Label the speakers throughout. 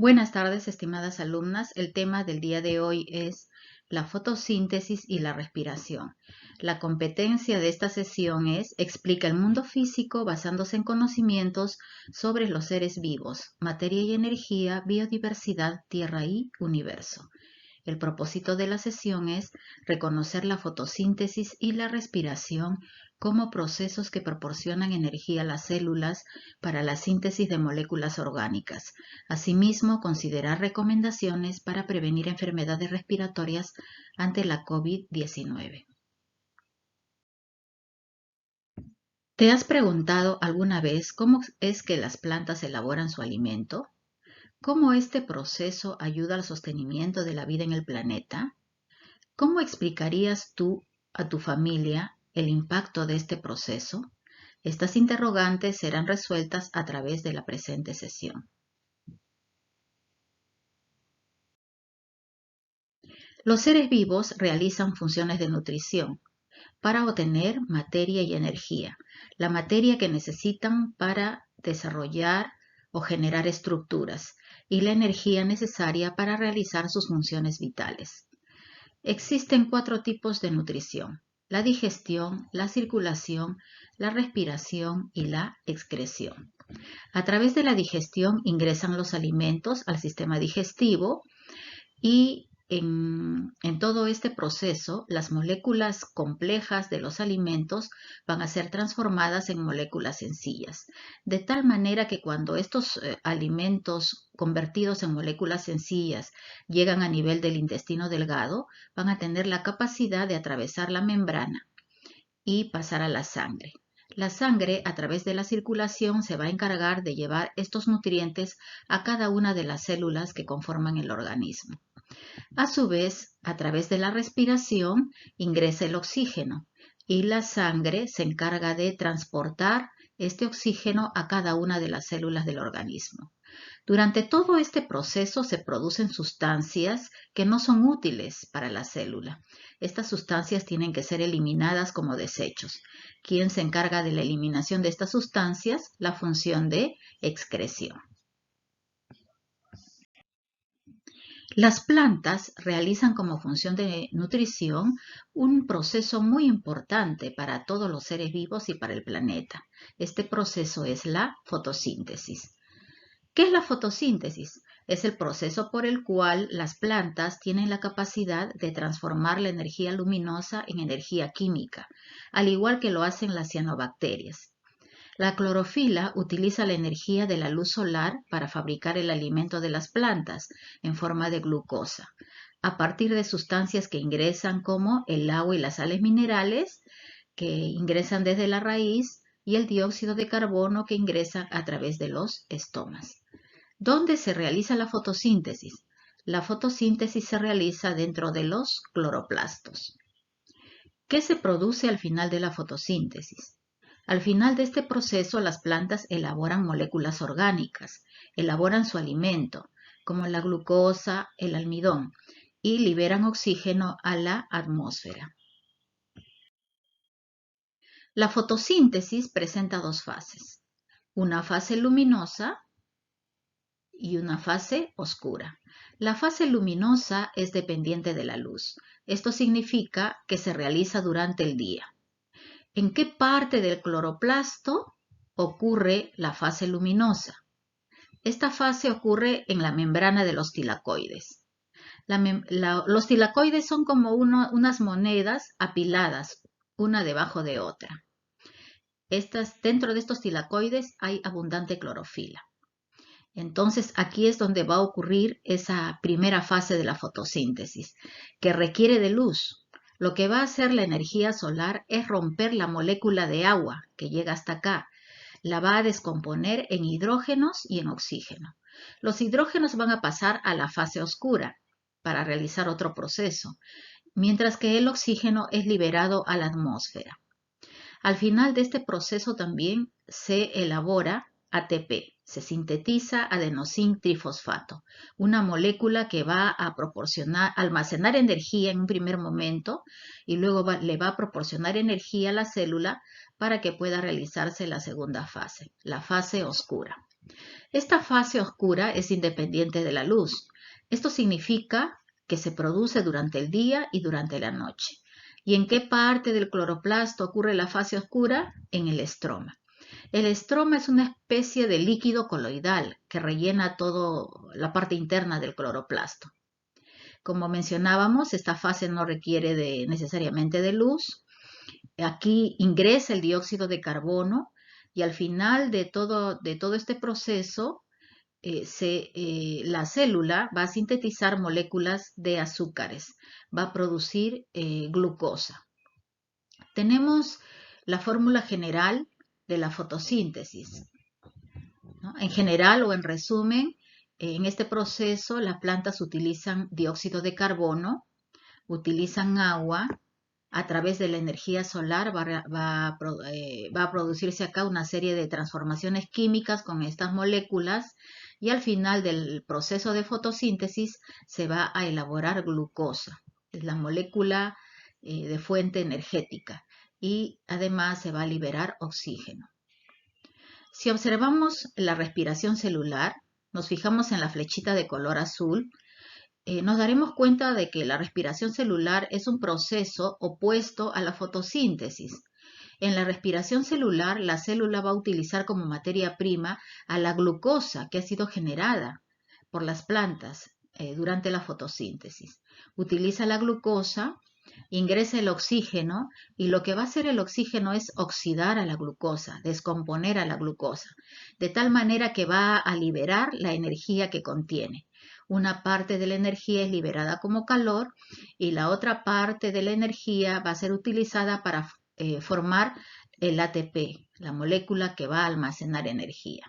Speaker 1: Buenas tardes, estimadas alumnas. El tema del día de hoy es la fotosíntesis y la respiración. La competencia de esta sesión es explica el mundo físico basándose en conocimientos sobre los seres vivos, materia y energía, biodiversidad, tierra y universo. El propósito de la sesión es reconocer la fotosíntesis y la respiración como procesos que proporcionan energía a las células para la síntesis de moléculas orgánicas. Asimismo, considerar recomendaciones para prevenir enfermedades respiratorias ante la COVID-19. ¿Te has preguntado alguna vez cómo es que las plantas elaboran su alimento? ¿Cómo este proceso ayuda al sostenimiento de la vida en el planeta? ¿Cómo explicarías tú a tu familia el impacto de este proceso? Estas interrogantes serán resueltas a través de la presente sesión. Los seres vivos realizan funciones de nutrición para obtener materia y energía, la materia que necesitan para desarrollar o generar estructuras y la energía necesaria para realizar sus funciones vitales. Existen 4 tipos de nutrición: la digestión, la circulación, la respiración y la excreción. A través de la digestión ingresan los alimentos al sistema digestivo y en todo este proceso, las moléculas complejas de los alimentos van a ser transformadas en moléculas sencillas, de tal manera que cuando estos alimentos convertidos en moléculas sencillas llegan a nivel del intestino delgado, van a tener la capacidad de atravesar la membrana y pasar a la sangre. La sangre, a través de la circulación, se va a encargar de llevar estos nutrientes a cada una de las células que conforman el organismo. A su vez, a través de la respiración ingresa el oxígeno y la sangre se encarga de transportar este oxígeno a cada una de las células del organismo. Durante todo este proceso se producen sustancias que no son útiles para la célula. Estas sustancias tienen que ser eliminadas como desechos. ¿Quién se encarga de la eliminación de estas sustancias? La función de excreción. Las plantas realizan como función de nutrición un proceso muy importante para todos los seres vivos y para el planeta. Este proceso es la fotosíntesis. ¿Qué es la fotosíntesis? Es el proceso por el cual las plantas tienen la capacidad de transformar la energía luminosa en energía química, al igual que lo hacen las cianobacterias. La clorofila utiliza la energía de la luz solar para fabricar el alimento de las plantas en forma de glucosa, a partir de sustancias que ingresan como el agua y las sales minerales que ingresan desde la raíz y el dióxido de carbono que ingresa a través de los estomas. ¿Dónde se realiza la fotosíntesis? La fotosíntesis se realiza dentro de los cloroplastos. ¿Qué se produce al final de la fotosíntesis? Al final de este proceso, las plantas elaboran moléculas orgánicas, elaboran su alimento, como la glucosa, el almidón, y liberan oxígeno a la atmósfera. La fotosíntesis presenta 2 fases, una fase luminosa y una fase oscura. La fase luminosa es dependiente de la luz. Esto significa que se realiza durante el día. ¿En qué parte del cloroplasto ocurre la fase luminosa? Esta fase ocurre en la membrana de los tilacoides. Los tilacoides son como unas monedas apiladas, una debajo de otra. Dentro de estos tilacoides hay abundante clorofila. Entonces aquí es donde va a ocurrir esa primera fase de la fotosíntesis, que requiere de luz. Lo que va a hacer la energía solar es romper la molécula de agua que llega hasta acá. La va a descomponer en hidrógenos y en oxígeno. Los hidrógenos van a pasar a la fase oscura para realizar otro proceso, mientras que el oxígeno es liberado a la atmósfera. Al final de este proceso también se elabora ATP, se sintetiza adenosín trifosfato, una molécula que va a almacenar energía en un primer momento y luego le va a proporcionar energía a la célula para que pueda realizarse la segunda fase, la fase oscura. Esta fase oscura es independiente de la luz. Esto significa que se produce durante el día y durante la noche. ¿Y en qué parte del cloroplasto ocurre la fase oscura? En el estroma. El estroma es una especie de líquido coloidal que rellena toda la parte interna del cloroplasto. Como mencionábamos, esta fase no requiere necesariamente de luz. Aquí ingresa el dióxido de carbono y al final de todo este proceso, la célula va a sintetizar moléculas de azúcares, va a producir glucosa. Tenemos la fórmula general de la fotosíntesis, ¿no? En general o en resumen, en este proceso las plantas utilizan dióxido de carbono, utilizan agua. A través de la energía solar va a producirse acá una serie de transformaciones químicas con estas moléculas y al final del proceso de fotosíntesis se va a elaborar glucosa, es la molécula de fuente energética, y además se va a liberar oxígeno. Si observamos la respiración celular, nos fijamos en la flechita de color azul, nos daremos cuenta de que la respiración celular es un proceso opuesto a la fotosíntesis. En la respiración celular, la célula va a utilizar como materia prima a la glucosa que ha sido generada por las plantas durante la fotosíntesis. Utiliza la glucosa, ingresa el oxígeno y lo que va a hacer el oxígeno es oxidar a la glucosa, descomponer a la glucosa, de tal manera que va a liberar la energía que contiene. Una parte de la energía es liberada como calor y la otra parte de la energía va a ser utilizada para formar el ATP, la molécula que va a almacenar energía.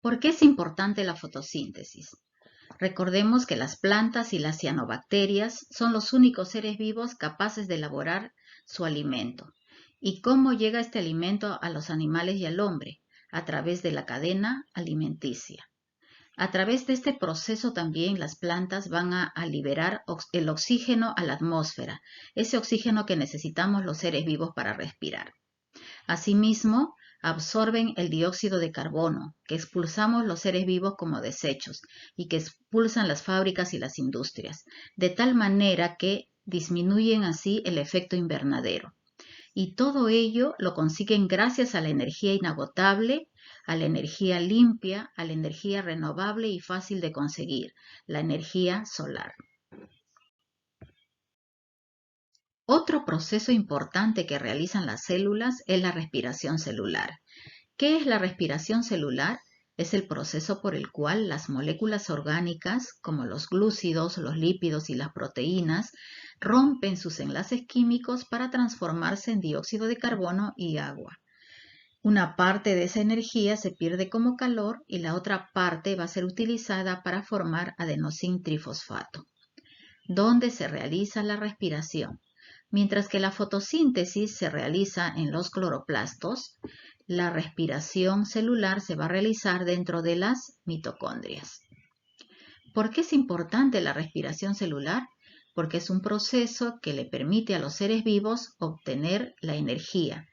Speaker 1: ¿Por qué es importante la fotosíntesis? Recordemos que las plantas y las cianobacterias son los únicos seres vivos capaces de elaborar su alimento. ¿Y cómo llega este alimento a los animales y al hombre? A través de la cadena alimenticia. A través de este proceso también las plantas van a liberar el oxígeno a la atmósfera, ese oxígeno que necesitamos los seres vivos para respirar. Asimismo, absorben el dióxido de carbono que expulsamos los seres vivos como desechos y que expulsan las fábricas y las industrias, de tal manera que disminuyen así el efecto invernadero. Y todo ello lo consiguen gracias a la energía inagotable, a la energía limpia, a la energía renovable y fácil de conseguir, la energía solar. Otro proceso importante que realizan las células es la respiración celular. ¿Qué es la respiración celular? Es el proceso por el cual las moléculas orgánicas, como los glúcidos, los lípidos y las proteínas, rompen sus enlaces químicos para transformarse en dióxido de carbono y agua. Una parte de esa energía se pierde como calor y la otra parte va a ser utilizada para formar adenosín trifosfato, donde se realiza la respiración. Mientras que la fotosíntesis se realiza en los cloroplastos, la respiración celular se va a realizar dentro de las mitocondrias. ¿Por qué es importante la respiración celular? Porque es un proceso que le permite a los seres vivos obtener la energía,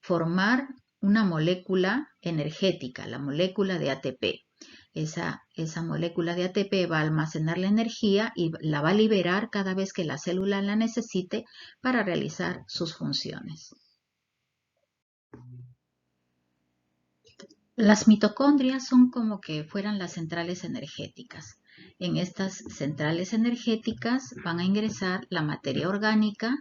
Speaker 1: formar una molécula energética, la molécula de ATP. Esa molécula de ATP va a almacenar la energía y la va a liberar cada vez que la célula la necesite para realizar sus funciones. Las mitocondrias son como que fueran las centrales energéticas. En estas centrales energéticas van a ingresar la materia orgánica,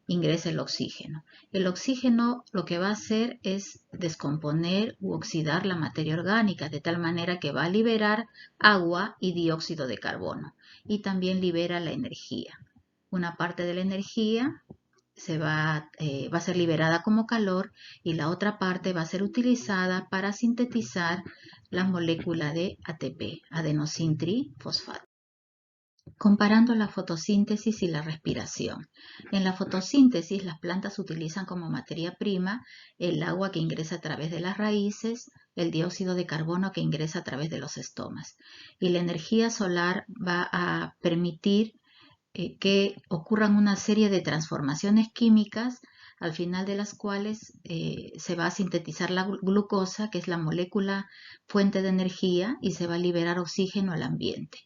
Speaker 1: ingresa el oxígeno. El oxígeno lo que va a hacer es descomponer u oxidar la materia orgánica, de tal manera que va a liberar agua y dióxido de carbono, y también libera la energía. Una parte de la energía va a ser liberada como calor y la otra parte va a ser utilizada para sintetizar la molécula de ATP, adenosín trifosfato. Comparando la fotosíntesis y la respiración. En la fotosíntesis, las plantas utilizan como materia prima el agua que ingresa a través de las raíces, el dióxido de carbono que ingresa a través de los estomas. Y la energía solar va a permitir que ocurran una serie de transformaciones químicas al final de las cuales se va a sintetizar la glucosa, que es la molécula fuente de energía, y se va a liberar oxígeno al ambiente.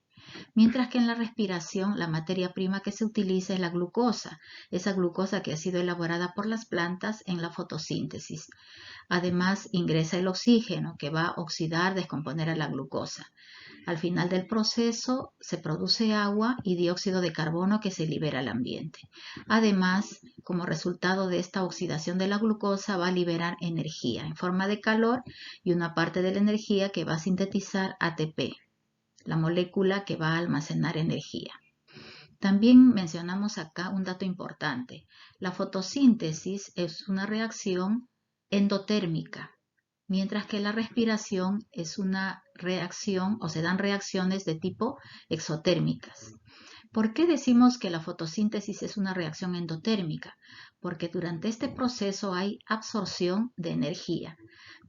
Speaker 1: Mientras que en la respiración la materia prima que se utiliza es la glucosa, esa glucosa que ha sido elaborada por las plantas en la fotosíntesis. Además ingresa el oxígeno que va a oxidar, descomponer a la glucosa. Al final del proceso se produce agua y dióxido de carbono que se libera al ambiente. Además, como resultado de esta oxidación de la glucosa va a liberar energía en forma de calor y una parte de la energía que va a sintetizar ATP, la molécula que va a almacenar energía. También mencionamos acá un dato importante. La fotosíntesis es una reacción endotérmica, mientras que la respiración es una reacción o se dan reacciones de tipo exotérmicas. ¿Por qué decimos que la fotosíntesis es una reacción endotérmica? Porque durante este proceso hay absorción de energía,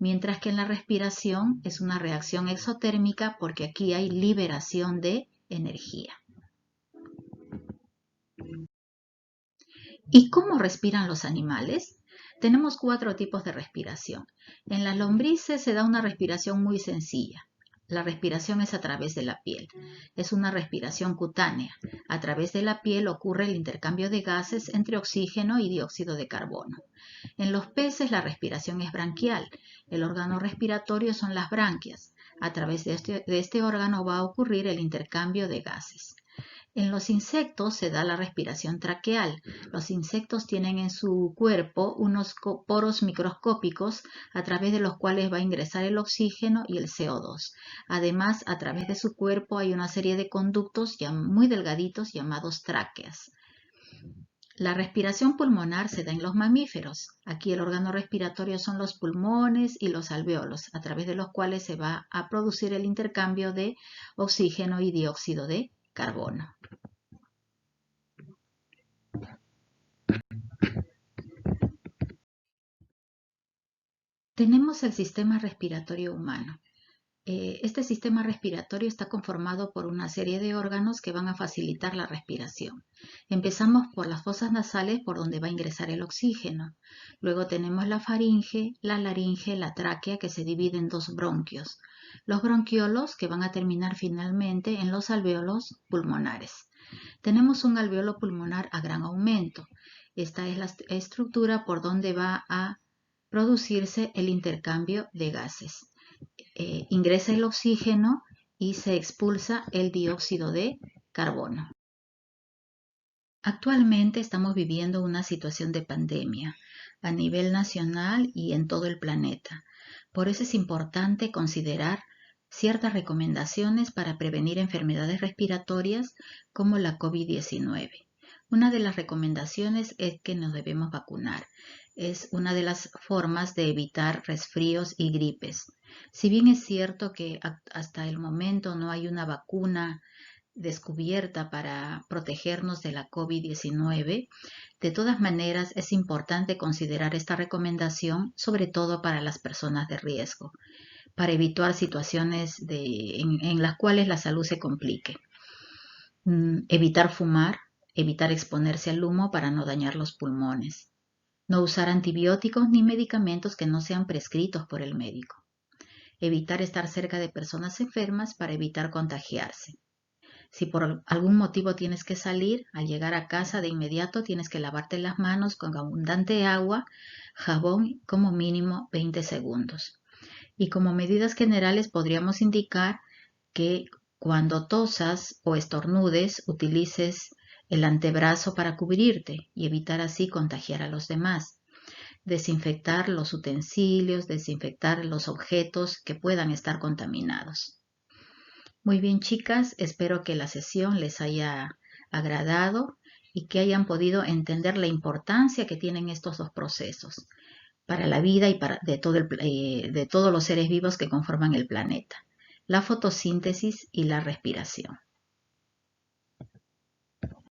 Speaker 1: mientras que en la respiración es una reacción exotérmica porque aquí hay liberación de energía. ¿Y cómo respiran los animales? Tenemos 4 tipos de respiración. En las lombrices se da una respiración muy sencilla. La respiración es a través de la piel. Es una respiración cutánea. A través de la piel ocurre el intercambio de gases entre oxígeno y dióxido de carbono. En los peces la respiración es branquial. El órgano respiratorio son las branquias. A través de este órgano va a ocurrir el intercambio de gases. En los insectos se da la respiración traqueal. Los insectos tienen en su cuerpo unos poros microscópicos a través de los cuales va a ingresar el oxígeno y el CO2. Además, a través de su cuerpo hay una serie de conductos ya muy delgaditos llamados tráqueas. La respiración pulmonar se da en los mamíferos. Aquí el órgano respiratorio son los pulmones y los alvéolos, a través de los cuales se va a producir el intercambio de oxígeno y dióxido de carbono. Tenemos el sistema respiratorio humano. Este sistema respiratorio está conformado por una serie de órganos que van a facilitar la respiración. Empezamos por las fosas nasales por donde va a ingresar el oxígeno. Luego tenemos la faringe, la laringe, la tráquea que se divide en 2 bronquios. Los bronquiolos que van a terminar finalmente en los alvéolos pulmonares. Tenemos un alvéolo pulmonar a gran aumento. Esta es la estructura por donde va a producirse el intercambio de gases. Ingresa el oxígeno y se expulsa el dióxido de carbono. Actualmente estamos viviendo una situación de pandemia a nivel nacional y en todo el planeta. Por eso es importante considerar ciertas recomendaciones para prevenir enfermedades respiratorias como la COVID-19. Una de las recomendaciones es que nos debemos vacunar. Es una de las formas de evitar resfríos y gripes. Si bien es cierto que hasta el momento no hay una vacuna descubierta para protegernos de la COVID-19, de todas maneras es importante considerar esta recomendación, sobre todo para las personas de riesgo, para evitar situaciones en las cuales la salud se complique. Evitar fumar, evitar exponerse al humo para no dañar los pulmones. No usar antibióticos ni medicamentos que no sean prescritos por el médico. Evitar estar cerca de personas enfermas para evitar contagiarse. Si por algún motivo tienes que salir, al llegar a casa de inmediato tienes que lavarte las manos con abundante agua, jabón, como mínimo 20 segundos. Y como medidas generales podríamos indicar que cuando tosas o estornudes utilices el antebrazo para cubrirte y evitar así contagiar a los demás. Desinfectar los utensilios, desinfectar los objetos que puedan estar contaminados. Muy bien, chicas, espero que la sesión les haya agradado y que hayan podido entender la importancia que tienen estos 2 procesos para la vida y de todos los seres vivos que conforman el planeta, la fotosíntesis y la respiración.